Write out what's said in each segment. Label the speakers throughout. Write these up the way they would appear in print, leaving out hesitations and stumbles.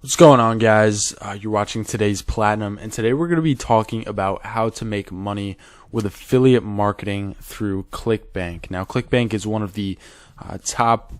Speaker 1: What's going on, guys? You're watching today's Platinum, and today we're going to be talking about how to make money with affiliate marketing through Clickbank. Now, Clickbank is one of the top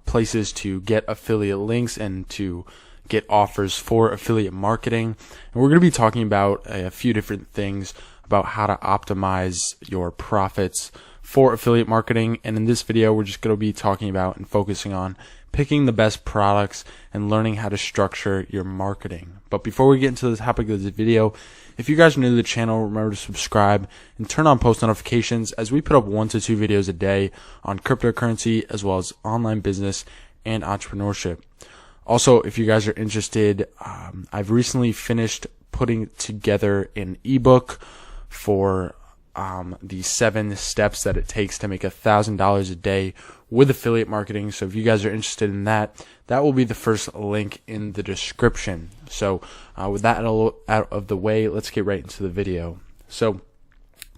Speaker 1: places to get affiliate links and to get offers for affiliate marketing. And we're going to be talking about a few different things about how to optimize your profits for affiliate marketing. And in this video, we're just going to be talking about and focusing on picking the best products and learning how to structure your marketing. But before we get into the topic of this video, if you guys are new to the channel, remember to subscribe and turn on post notifications as we put up 1 to 2 videos a day on cryptocurrency as well as online business and entrepreneurship. Also, if you guys are interested, I've recently finished putting together an ebook for the 7 steps that it takes to make $1,000 a day with affiliate marketing. So if you guys are interested in that, that will be the first link in the description. So with that out of the way, let's get right into the video. So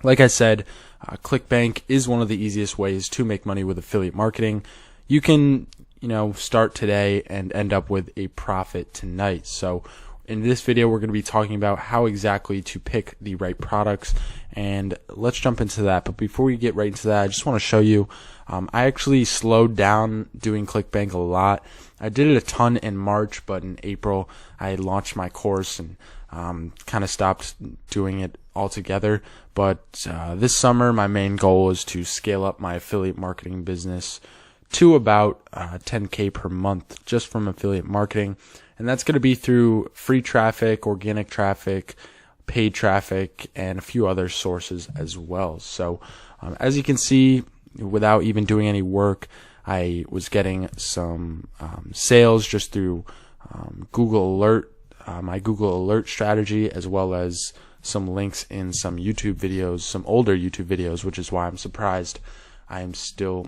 Speaker 1: like I said, Clickbank is one of the easiest ways to make money with affiliate marketing. You can, start today and end up with a profit tonight. So in this video, we're going to be talking about how exactly to pick the right products, and let's jump into that. But before we get right into that, I just want to show you, I actually slowed down doing Clickbank a lot. I did it a ton in March, but in April, I launched my course and kind of stopped doing it altogether. But this summer, my main goal is to scale up my affiliate marketing business to about $10K per month just from affiliate marketing. And that's going to be through free traffic, organic traffic, paid traffic, and a few other sources as well. So as you can see, without even doing any work, I was getting some sales just through Google Alert, my Google Alert strategy, as well as some links in some YouTube videos, some older YouTube videos, which is why I'm surprised I am still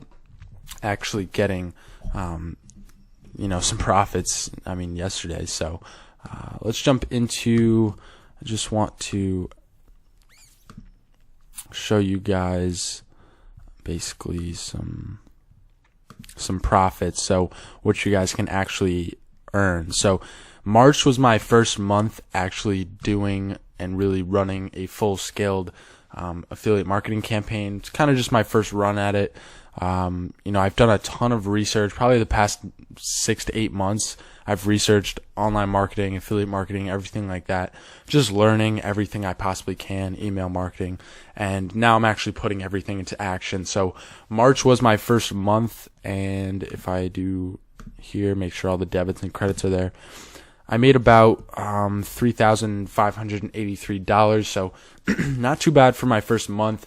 Speaker 1: actually getting some profits, yesterday. So let's jump into, I just want to show you guys basically some profits, so what you guys can actually earn. So March was my first month actually doing and really running a full-scaled affiliate marketing campaign. It's kind of just my first run at it. I've done a ton of research, probably the past 6 to 8 months. I've researched online marketing, affiliate marketing, everything like that, just learning everything I possibly can, email marketing, and now I'm actually putting everything into action. So March was my first month, and if I do here, make sure all the debits and credits are there, I made about $3,583, so not too bad for my first month.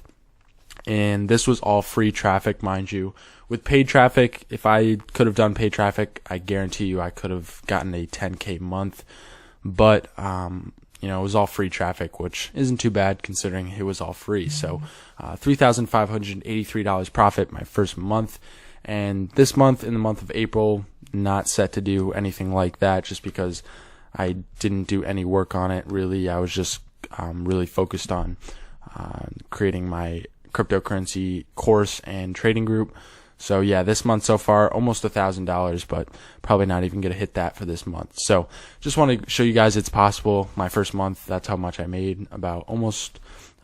Speaker 1: And this was all free traffic, mind you. With paid traffic, if I could have done paid traffic, I guarantee you I could have gotten a 10K month. But, it was all free traffic, which isn't too bad considering it was all free. So, $3,583 profit my first month. And this month, in the month of April, not set to do anything like that just because I didn't do any work on it, really. I was just really focused on creating my cryptocurrency course and trading group. So yeah, this month so far, almost $1,000, but probably not even going to hit that for this month. So just want to show you guys it's possible. My first month, that's how much I made, about almost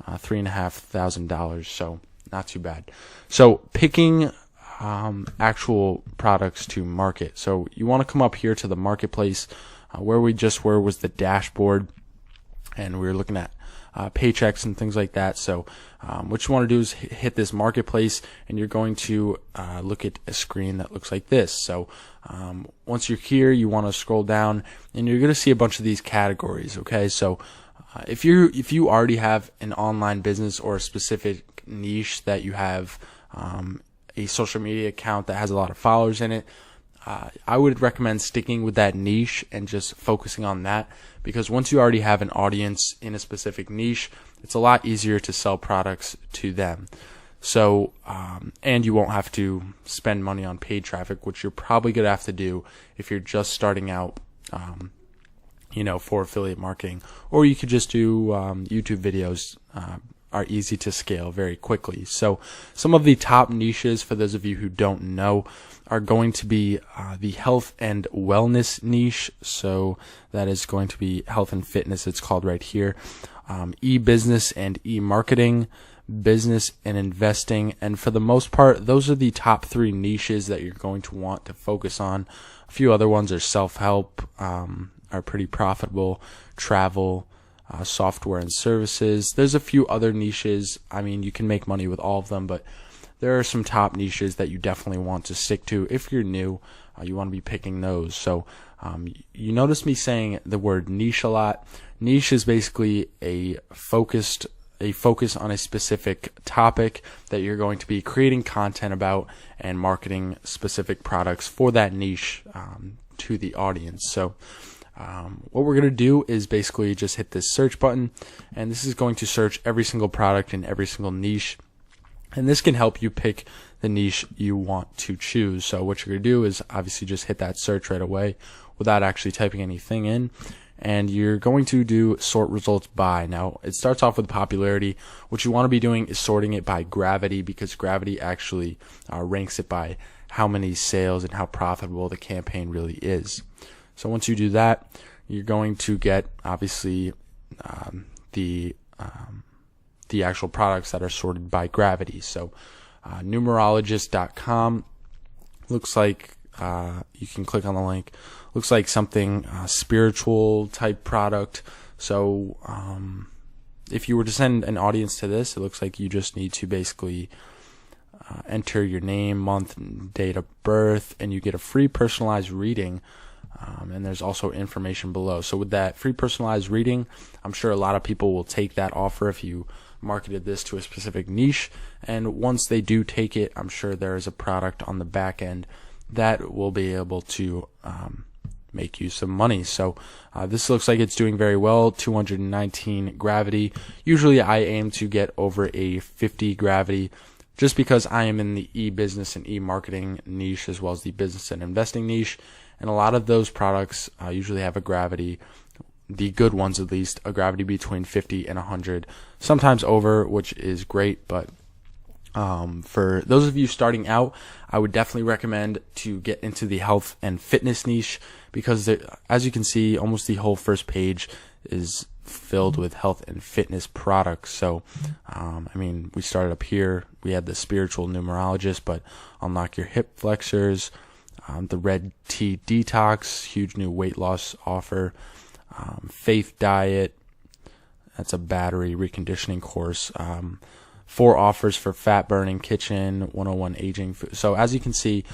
Speaker 1: $3,500. So not too bad. So picking actual products to market. So you want to come up here to the marketplace. Where we just were was the dashboard, and we were looking at paychecks and things like that. So what you want to do is hit this marketplace, and you're going to look at a screen that looks like this. So once you're here, you want to scroll down, and you're going to see a bunch of these categories. Okay, so if you already have an online business or a specific niche that you have a social media account that has a lot of followers in it, I would recommend sticking with that niche and just focusing on that, because once you already have an audience in a specific niche, it's a lot easier to sell products to them. So, and you won't have to spend money on paid traffic, which you're probably going to have to do if you're just starting out, for affiliate marketing. Or you could just do YouTube videos are easy to scale very quickly. So some of the top niches, for those of you who don't know, are going to be the health and wellness niche. So that is going to be health and fitness, it's called right here. E-business and e-marketing, business and investing. And for the most part, those are the top three niches that you're going to want to focus on. A few other ones are self-help, are pretty profitable, travel, software and services. There's a few other niches. I mean, you can make money with all of them, but there are some top niches that you definitely want to stick to. If you're new, you want to be picking those. So you notice me saying the word niche a lot. Niche is basically a focus on a specific topic that you're going to be creating content about and marketing specific products for that niche to the audience. So what we're going to do is basically just hit this search button, and this is going to search every single product in every single niche. And this can help you pick the niche you want to choose. So what you're going to do is obviously just hit that search right away without actually typing anything in. And you're going to do sort results by. Now, it starts off with popularity. What you want to be doing is sorting it by gravity, because gravity actually ranks it by how many sales and how profitable the campaign really is. So once you do that, you're going to get obviously the actual products that are sorted by gravity. So numerologist.com looks like you can click on the link. Looks like something spiritual type product. So if you were to send an audience to this, it looks like you just need to basically enter your name, month, and date of birth, and you get a free personalized reading. And there's also information below. So with that free personalized reading, I'm sure a lot of people will take that offer if you marketed this to a specific niche. And once they do take it, I'm sure there is a product on the back end that will be able to make you some money. So this looks like it's doing very well. 219 gravity. Usually I aim to get over a 50 gravity, just because I am in the e-business and e-marketing niche as well as the business and investing niche. And a lot of those products usually have a gravity, the good ones at least, a gravity between 50 and 100, sometimes over, which is great. But for those of you starting out, I would definitely recommend to get into the health and fitness niche, because as you can see, almost the whole first page is filled with health and fitness products. So, I mean, we started up here. We had the spiritual numerologist, but unlock your hip flexors, the red tea detox, huge new weight loss offer, faith diet. That's a battery reconditioning course. 4 offers for fat burning kitchen, 101 aging food. So as you can see,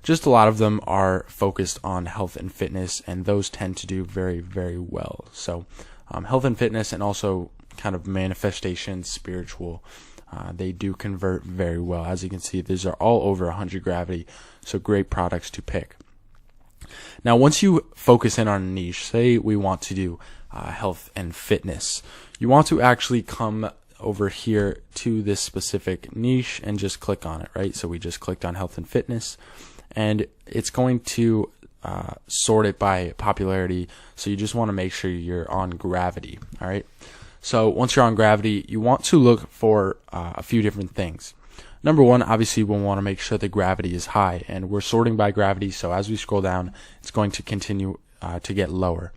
Speaker 1: just a lot of them are focused on health and fitness, and those tend to do very, very well. So health and fitness, and also kind of manifestation, spiritual, they do convert very well. As you can see, these are all over 100 gravity, so great products to pick. Now, once you focus in on a niche, say we want to do health and fitness, you want to actually come over here to this specific niche and just click on it, right? So we just clicked on health and fitness, and it's going to sort it by popularity. So you just want to make sure you're on gravity, all right? So once you're on gravity, you want to look for a few different things. Number one, obviously, we'll want to make sure the gravity is high, and we're sorting by gravity. So as we scroll down, it's going to continue to get lower.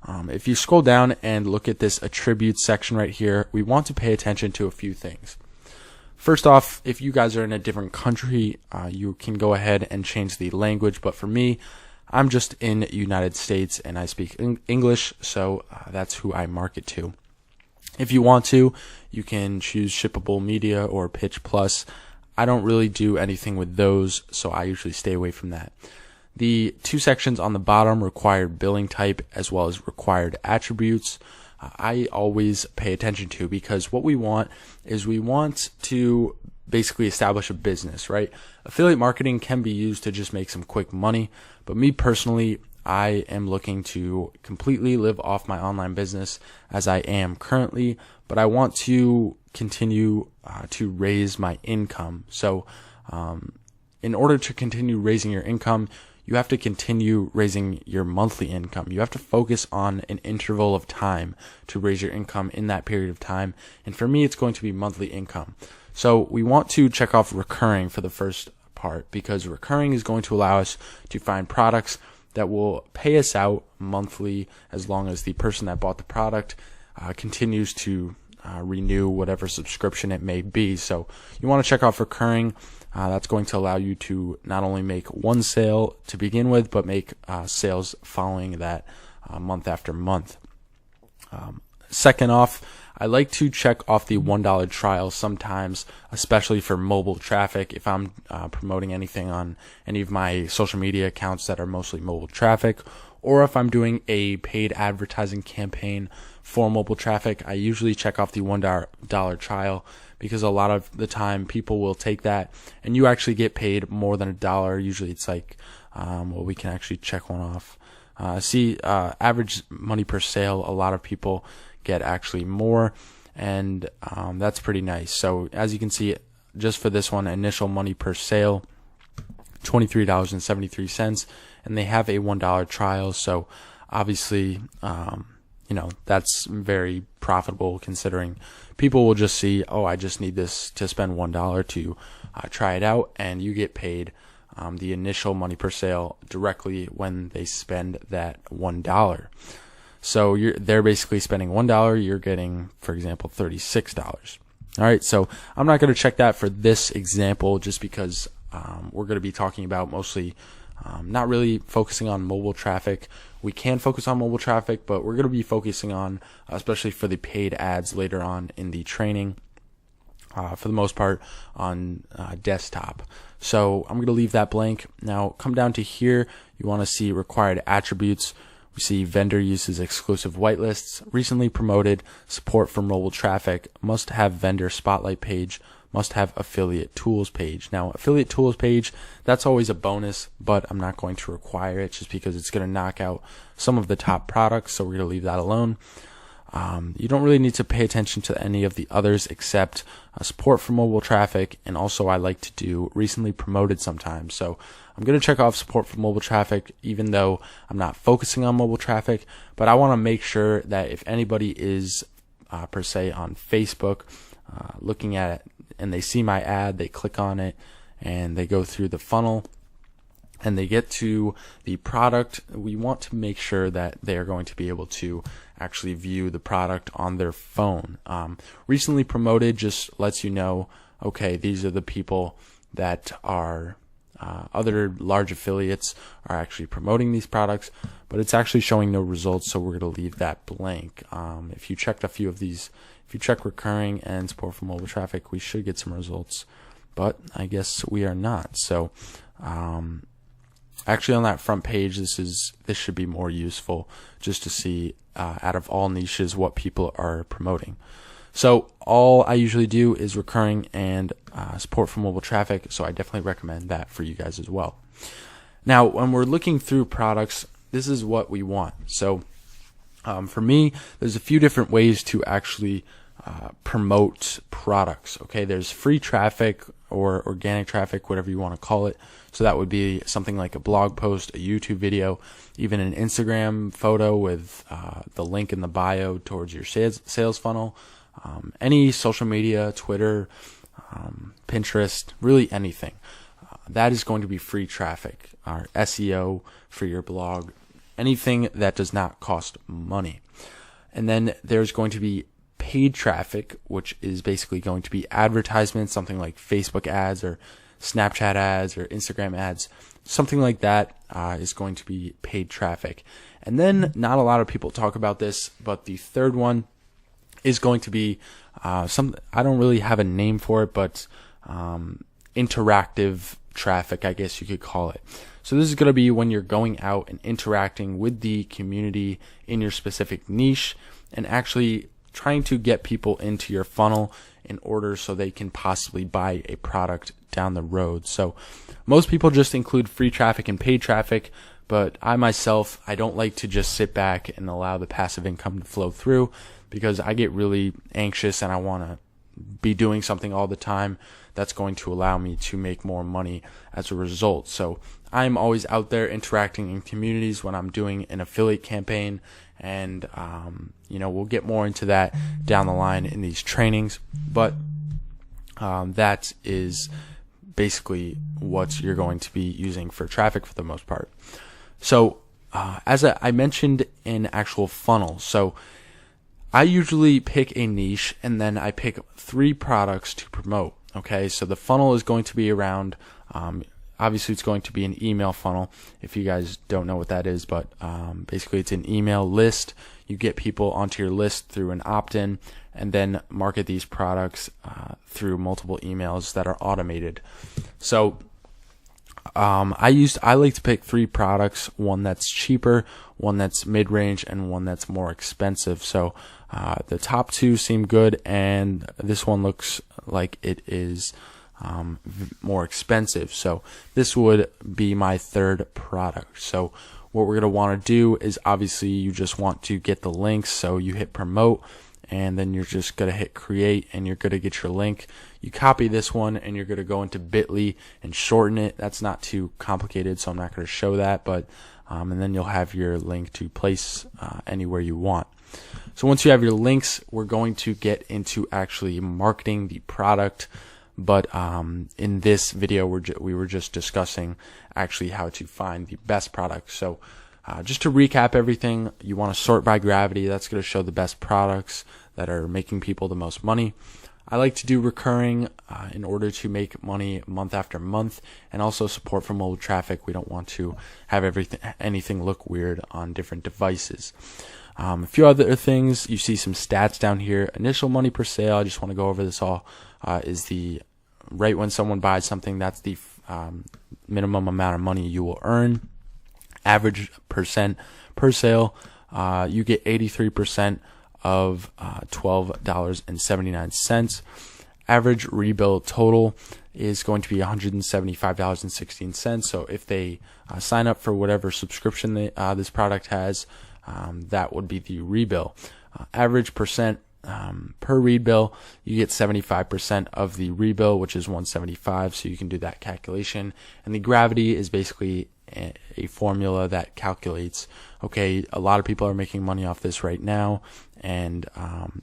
Speaker 1: If you scroll down and look at this attributes section right here, we want to pay attention to a few things. First off, if you guys are in a different country, you can go ahead and change the language. But for me, I'm just in the United States and I speak English, so that's who I market to. If you want to, you can choose shippable media or pitch plus. I don't really do anything with those, so I usually stay away from that. The 2 sections on the bottom, required billing type as well as required attributes, I always pay attention to, because what we want is we want to basically establish a business, right? Affiliate marketing can be used to just make some quick money, but me personally, I am looking to completely live off my online business as I am currently, but I want to continue to raise my income. So in order to continue raising your income, you have to continue raising your monthly income. You have to focus on an interval of time to raise your income in that period of time. And for me, it's going to be monthly income. So we want to check off recurring for the first part, because recurring is going to allow us to find products that will pay us out monthly as long as the person that bought the product continues to renew whatever subscription it may be. So you want to check off recurring. That's going to allow you to not only make one sale to begin with, but make sales following that month after month. Second off, I like to check off the $1 trial sometimes, especially for mobile traffic. If I'm promoting anything on any of my social media accounts that are mostly mobile traffic, or if I'm doing a paid advertising campaign for mobile traffic, I usually check off the $1 trial, because a lot of the time people will take that and you actually get paid more than $1. Usually it's like, we can actually check one off. Average money per sale, a lot of people get actually more, and that's pretty nice. So as you can see, just for this one, initial money per sale, $23.73, and they have a $1 trial. So obviously, that's very profitable, considering people will just see, oh, I just need this to spend $1 to try it out, and you get paid the initial money per sale directly when they spend that $1. So they're basically spending $1. You're getting, for example, $36. All right. So I'm not going to check that for this example, just because we're going to be talking about mostly not really focusing on mobile traffic. We can focus on mobile traffic, but we're going to be focusing on, especially for the paid ads later on in the training, for the most part on desktop. So I'm going to leave that blank. Now come down to here. You want to see required attributes. We see vendor uses exclusive whitelists, recently promoted, support for mobile traffic, must have vendor spotlight page, must have affiliate tools page. Now, affiliate tools page, that's always a bonus, but I'm not going to require it just because it's going to knock out some of the top products, so we're going to leave that alone. You don't really need to pay attention to any of the others except support for mobile traffic, and also I like to do recently promoted sometimes. So I'm going to check off support for mobile traffic, even though I'm not focusing on mobile traffic, but I want to make sure that if anybody is per se on Facebook looking at it and they see my ad, they click on it and they go through the funnel and they get to the product, we want to make sure that they are going to be able to actually view the product on their phone. Recently promoted just lets you know, okay, these are the people that are other large affiliates are actually promoting these products, but it's actually showing no results, so we're going to leave that blank. If you checked a few of these, if you check recurring and support for mobile traffic, we should get some results, but I guess we are not. So actually on that front page, this should be more useful just to see out of all niches what people are promoting. So all I usually do is recurring and support for mobile traffic, so I definitely recommend that for you guys as well. Now, when we're looking through products, this is what we want. So for me, there's a few different ways to actually promote products. Okay, there's free traffic or organic traffic, whatever you want to call it. So that would be something like a blog post, a YouTube video, even an Instagram photo with the link in the bio towards your sales funnel. Any social media, Twitter, Pinterest, really anything. That is going to be free traffic, or SEO for your blog, anything that does not cost money. And then there's going to be paid traffic, which is basically going to be advertisements, something like Facebook ads or Snapchat ads or Instagram ads. Something like that is going to be paid traffic. And then not a lot of people talk about this, but the third one is going to be I don't really have a name for it, but interactive traffic, I guess you could call it. So this is going to be when you're going out and interacting with the community in your specific niche and actually trying to get people into your funnel in order so they can possibly buy a product down the road. So most people just include free traffic and paid traffic, but I myself, I don't like to just sit back and allow the passive income to flow through, because I get really anxious and I want to be doing something all the time that's going to allow me to make more money as a result. So I'm always out there interacting in communities when I'm doing an affiliate campaign, and we'll get more into that down the line in these trainings, but that is basically what you're going to be using for traffic for the most part. So as I mentioned in actual funnel, so I usually pick a niche and then I pick 3 products to promote. Okay, so the funnel is going to be around, obviously it's going to be an email funnel if you guys don't know what that is, but basically it's an email list. You get people onto your list through an opt-in and then market these products through multiple emails that are automated. So I like to pick 3 products, one that's cheaper, one that's mid-range, and one that's more expensive. So the top 2 seem good, and this one looks like it is more expensive. So this would be my 3rd product. So what we're going to want to do is, obviously you just want to get the links. So you hit promote, and then you're just going to hit create, and you're going to get your link. You copy this one and you're going to go into bit.ly and shorten it. That's not too complicated, so I'm not going to show that, but and then you'll have your link to place anywhere you want. So once you have your links, we're going to get into actually marketing the product. But in this video, we were just discussing actually how to find the best product. So just to recap everything, you want to sort by gravity. That's going to show the best products that are making people the most money. I like to do recurring in order to make money month after month, and also support for mobile traffic. We don't want to have anything look weird on different devices. A few other things, you see some stats down here. Initial money per sale, I just want to go over this all, is the right when someone buys something, that's the minimum amount of money you will earn. Average percent per sale, you get 83% of $12.79. Average rebill total is going to be $175.16. So if they sign up for whatever subscription this product has, that would be the rebill. Average percent per read bill, you get 75% of the rebill, which is 175. So you can do that calculation. And the gravity is basically a formula that calculates, okay, a lot of people are making money off this right now, and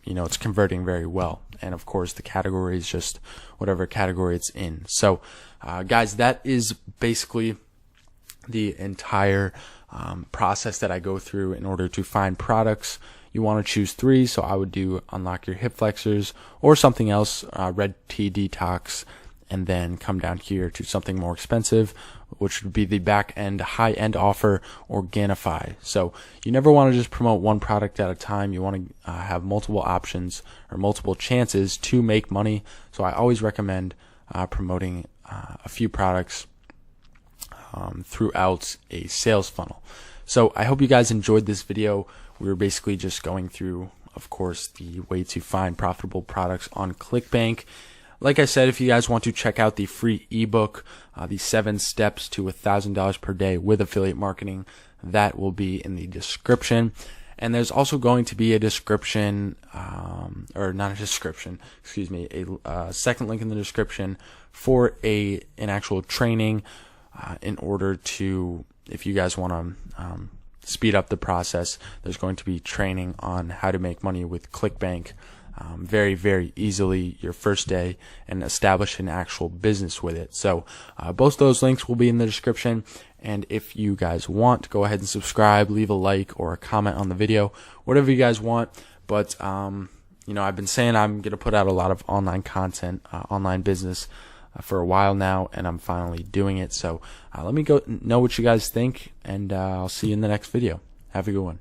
Speaker 1: it's converting very well. And of course the category is just whatever category it's in. So guys, that is basically the entire process that I go through in order to find products. You want to choose 3, so I would do unlock your hip flexors or something else, red tea detox, and then come down here to something more expensive, which would be the back end high end offer, Organifi. So you never want to just promote one product at a time. You want to have multiple options or multiple chances to make money. So I always recommend promoting a few products throughout a sales funnel. So I hope you guys enjoyed this video. We were basically just going through, of course, the way to find profitable products on Clickbank. Like I said, if you guys want to check out the free ebook, the 7 steps to $1,000 per day with affiliate marketing, that will be in the description. And there's also going to be a description, or not a description, excuse me, a second link in the description for an actual training in order to, if you guys want to speed up the process, there's going to be training on how to make money with Clickbank very, very easily your first day and establish an actual business with it. So both those links will be in the description. And if you guys want, go ahead and subscribe, leave a like or a comment on the video, whatever you guys want. But I've been saying I'm going to put out a lot of online content, online business for a while now, and I'm finally doing it. So let me know what you guys think, and I'll see you in the next video. Have a good one.